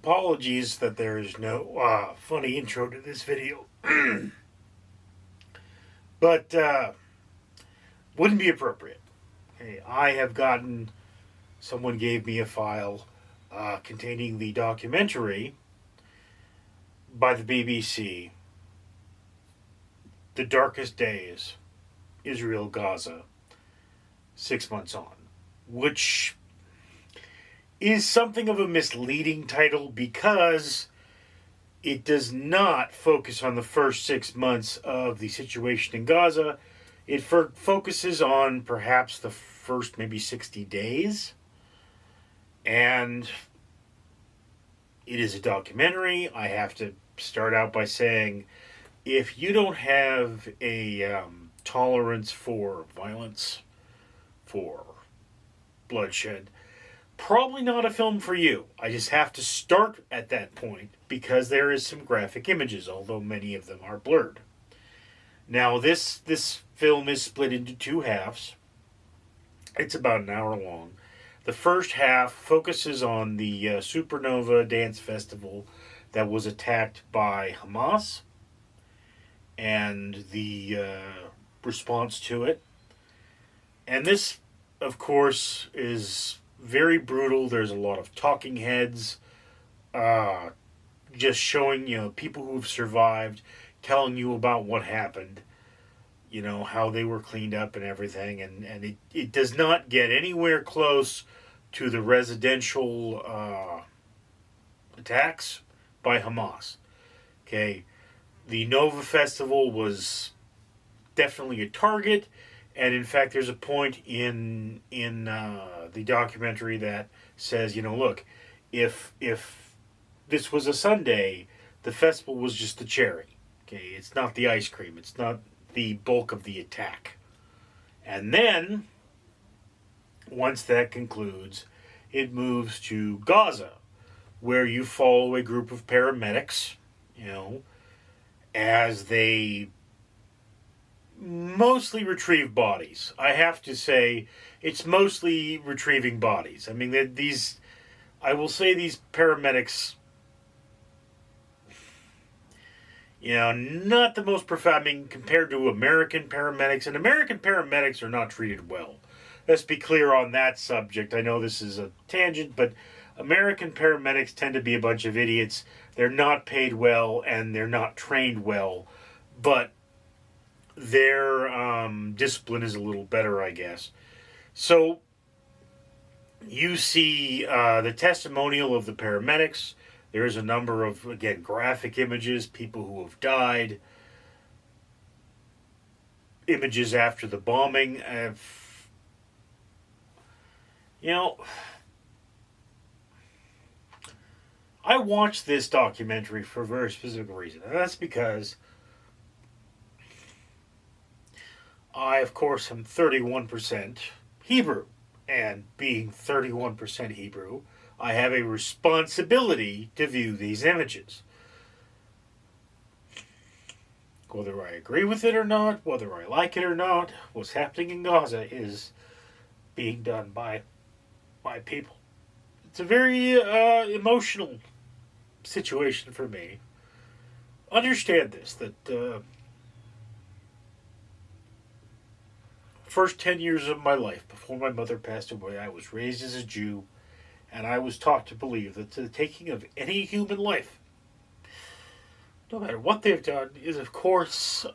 Apologies that there is no funny intro to this video. But wouldn't be appropriate. Okay, I have gotten, someone gave me a file containing the documentary by the BBC, The Darkest Days, Israel-Gaza, 6 months on, which is something of a misleading title because it does not focus on the first 6 months of the situation in Gaza. It focuses on perhaps the first maybe 60 days. And it is a documentary. I have to start out by saying, if you don't have a tolerance for violence, for bloodshed, probably not a film for you. I just have to start at that point because there is some graphic images, although many of them are blurred. Now, this film is split into two halves. It's about an hour long. The first half focuses on the Supernova Dance Festival that was attacked by Hamas and the response to it. And this, of course, is very brutal. There's a lot of talking heads, just showing, people who've survived, telling you about what happened, how they were cleaned up and everything. And it does not get anywhere close to the residential attacks by Hamas. Okay, the Nova Festival was definitely a target. And in fact, there's a point in the documentary that says, look, if this was a Sunday, the festival was just the cherry. Okay, it's not the ice cream. It's not the bulk of the attack. And then, once that concludes, it moves to Gaza, where you follow a group of paramedics, as they mostly retrieve bodies. I have to say, it's mostly retrieving bodies. I mean, I will say these paramedics, not the most profound. I mean, compared to American paramedics, and American paramedics are not treated well. Let's be clear on that subject. I know this is a tangent, but American paramedics tend to be a bunch of idiots. They're not paid well, and they're not trained well, but their discipline is a little better, I guess. So you see the testimonial of the paramedics. There is a number of, again, graphic images, people who have died, images after the bombing. I watched this documentary for a very specific reason, and that's because I, of course, am 31% Hebrew, and being 31% Hebrew, I have a responsibility to view these images. Whether I agree with it or not, whether I like it or not, what's happening in Gaza is being done by my people. It's a very emotional situation for me. Understand this, that first 10 years of my life, before my mother passed away, I was raised as a Jew, and I was taught to believe that the taking of any human life, no matter what they've done, is of course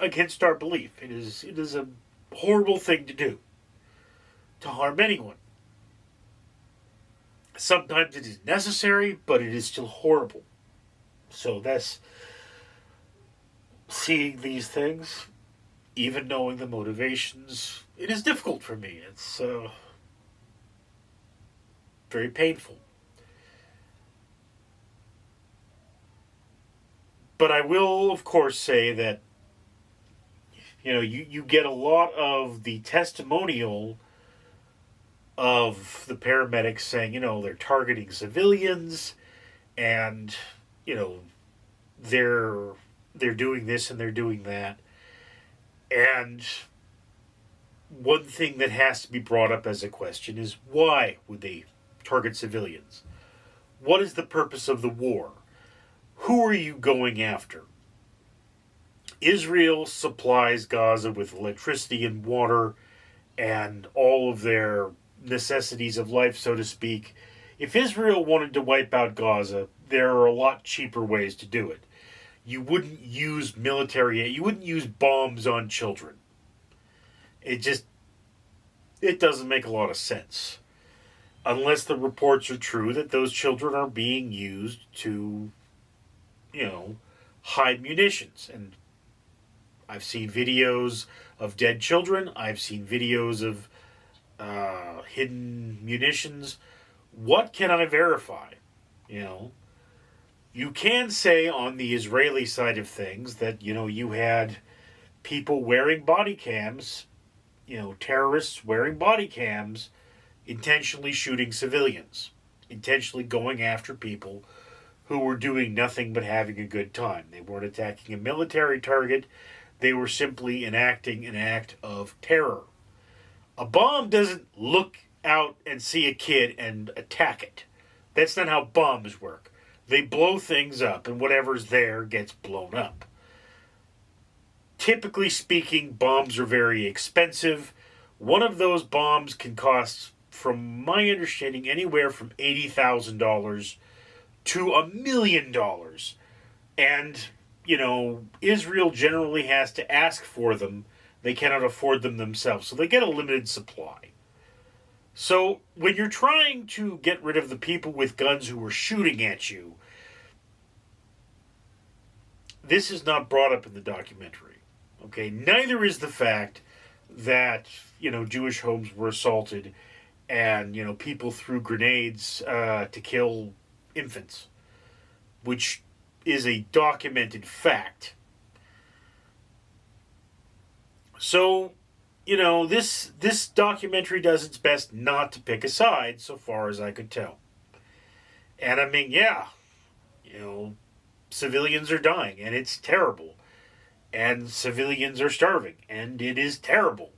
against our belief. It is a horrible thing to do, to harm anyone. Sometimes it is necessary, but it is still horrible. So that's, seeing these things, even knowing the motivations, it is difficult for me. It's very painful. But I will, of course, say that, you get a lot of the testimonial of the paramedics saying, they're targeting civilians, and, they're doing this and they're doing that. And one thing that has to be brought up as a question is, why would they target civilians. What is the purpose of the war? Who are you going after? Israel supplies Gaza with electricity and water and all of their necessities of life, so to speak. If Israel wanted to wipe out Gaza, there are a lot cheaper ways to do it. You wouldn't use military aid. You wouldn't use bombs on children. It doesn't make a lot of sense. Unless the reports are true that those children are being used to, hide munitions. And I've seen videos of dead children. I've seen videos of hidden munitions. What can I verify? You can say on the Israeli side of things that, you had people wearing body cams, terrorists wearing body cams, intentionally shooting civilians, intentionally going after people who were doing nothing but having a good time. They weren't attacking a military target. They were simply enacting an act of terror. A bomb doesn't look out and see a kid and attack it. That's not how bombs work. They blow things up, and whatever's there gets blown up. Typically speaking, bombs are very expensive. One of those bombs can cost, from my understanding, anywhere from $80,000 to $1 million. And, Israel generally has to ask for them. They cannot afford them themselves, so they get a limited supply. So when you're trying to get rid of the people with guns who are shooting at you, this is not brought up in the documentary. Okay, neither is the fact that, Jewish homes were assaulted and, people threw grenades to kill infants, which is a documented fact. So, this documentary does its best not to pick a side, so far as I could tell. And I mean, civilians are dying, and it's terrible. And civilians are starving, and it is terrible.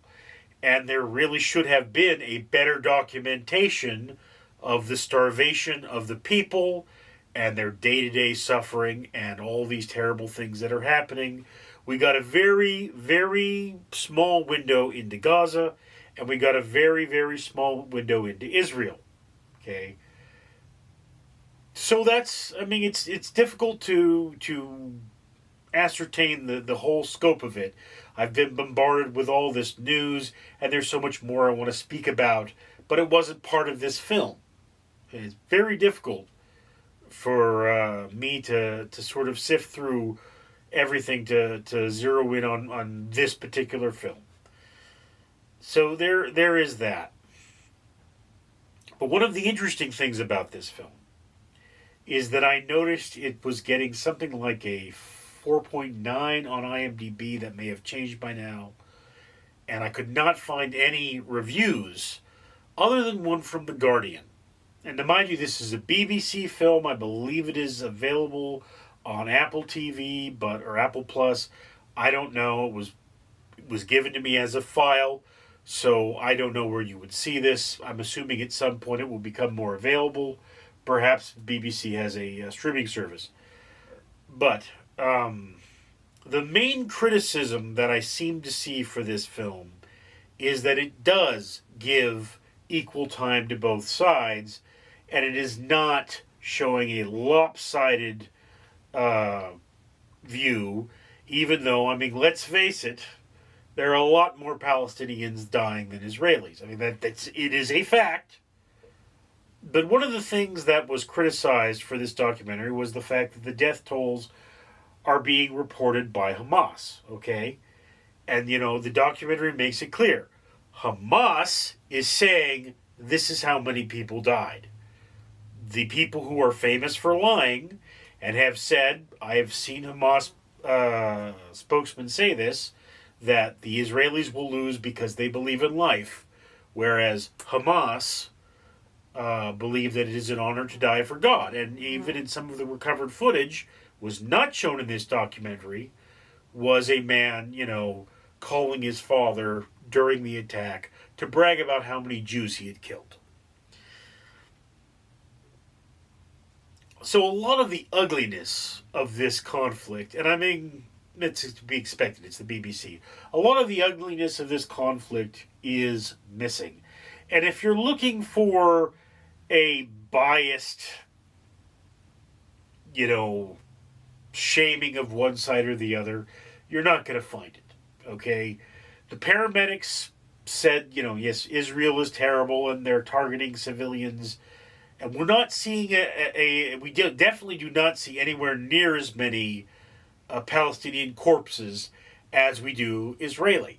And there really should have been a better documentation of the starvation of the people and their day-to-day suffering and all these terrible things that are happening. We got a very, very small window into Gaza, and we got a very, very small window into Israel. Okay? So it's difficult to ascertain the whole scope of it. I've been bombarded with all this news, and there's so much more I want to speak about, but it wasn't part of this film. It's very difficult for me to sort of sift through everything to zero in on this particular film. So there is that. But one of the interesting things about this film is that I noticed it was getting something like a 4.9 on IMDb. That may have changed by now. And I could not find any reviews other than one from The Guardian. And to mind you, this is a BBC film. I believe it is available on Apple TV, or Apple Plus. I don't know. It was given to me as a file, so I don't know where you would see this. I'm assuming at some point it will become more available. Perhaps BBC has a streaming service. But the main criticism that I seem to see for this film is that it does give equal time to both sides, and it is not showing a lopsided view, even though, let's face it, there are a lot more Palestinians dying than Israelis. It is a fact. But one of the things that was criticized for this documentary was the fact that the death tolls are being reported by Hamas, okay? And, the documentary makes it clear. Hamas is saying this is how many people died. The people who are famous for lying and have said, I have seen Hamas spokesmen say this, that the Israelis will lose because they believe in life, whereas Hamas believe that it is an honor to die for God. And even in some of the recovered footage, was not shown in this documentary, was a man, calling his father during the attack to brag about how many Jews he had killed. So a lot of the ugliness of this conflict, and I mean, it's to be expected, it's the BBC. A lot of the ugliness of this conflict is missing. And if you're looking for a biased, you know, shaming of one side or the other, you're not going to find it. Okay? The paramedics said, you know, yes, Israel is terrible and they're targeting civilians. And we're not seeing definitely do not see anywhere near as many Palestinian corpses as we do Israeli.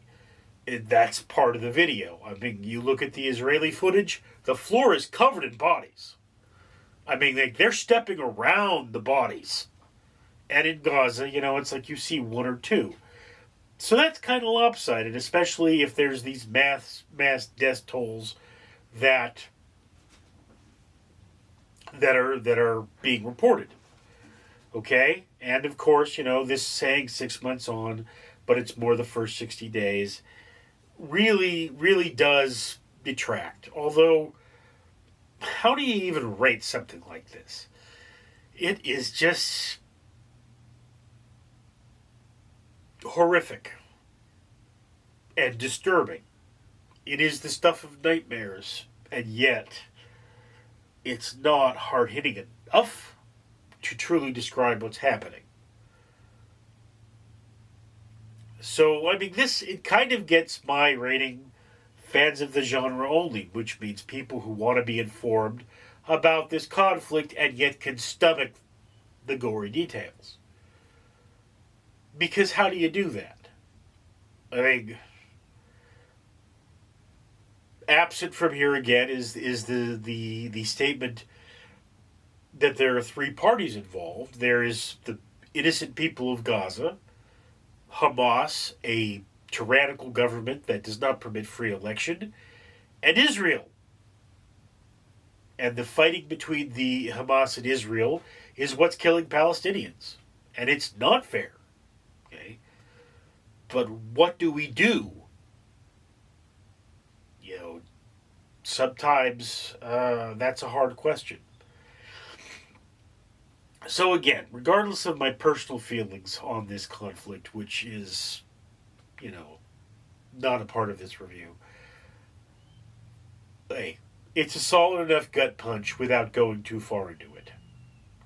That's part of the video. I mean, you look at the Israeli footage, the floor is covered in bodies. I mean, they're stepping around the bodies. And in Gaza, you know, it's like you see one or two. So that's kind of lopsided, especially if there's these mass death tolls that are being reported. Okay? And of course, you know, this saying 6 months on, but it's more the first 60 days, really does detract. Although, how do you even rate something like this? It is just horrific and disturbing. It is the stuff of nightmares, and yet it's not hard-hitting enough to truly describe what's happening. So, I mean, it kind of gets my rating fans of the genre only, which means people who want to be informed about this conflict and yet can stomach the gory details. Because how do you do that? I mean, absent from here again is the statement that there are three parties involved. There is the innocent people of Gaza, Hamas, a tyrannical government that does not permit free election, and Israel. And the fighting between the Hamas and Israel is what's killing Palestinians. And it's not fair. Okay? But what do we do? You know, sometimes that's a hard question. So again, regardless of my personal feelings on this conflict, which is, you know, not a part of this review, hey, it's a solid enough gut punch without going too far into it.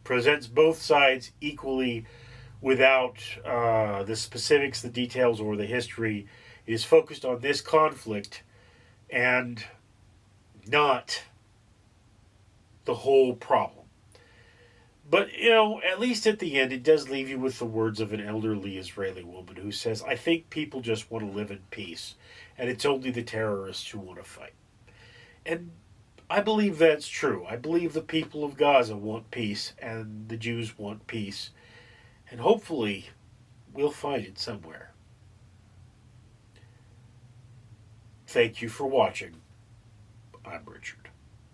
Presents both sides equally without the specifics, the details, or the history. It is focused on this conflict and not the whole problem. But, you know, at least at the end, it does leave you with the words of an elderly Israeli woman who says, I think people just want to live in peace, and it's only the terrorists who want to fight. And I believe that's true. I believe the people of Gaza want peace, and the Jews want peace. And hopefully, we'll find it somewhere. Thank you for watching. I'm Richard.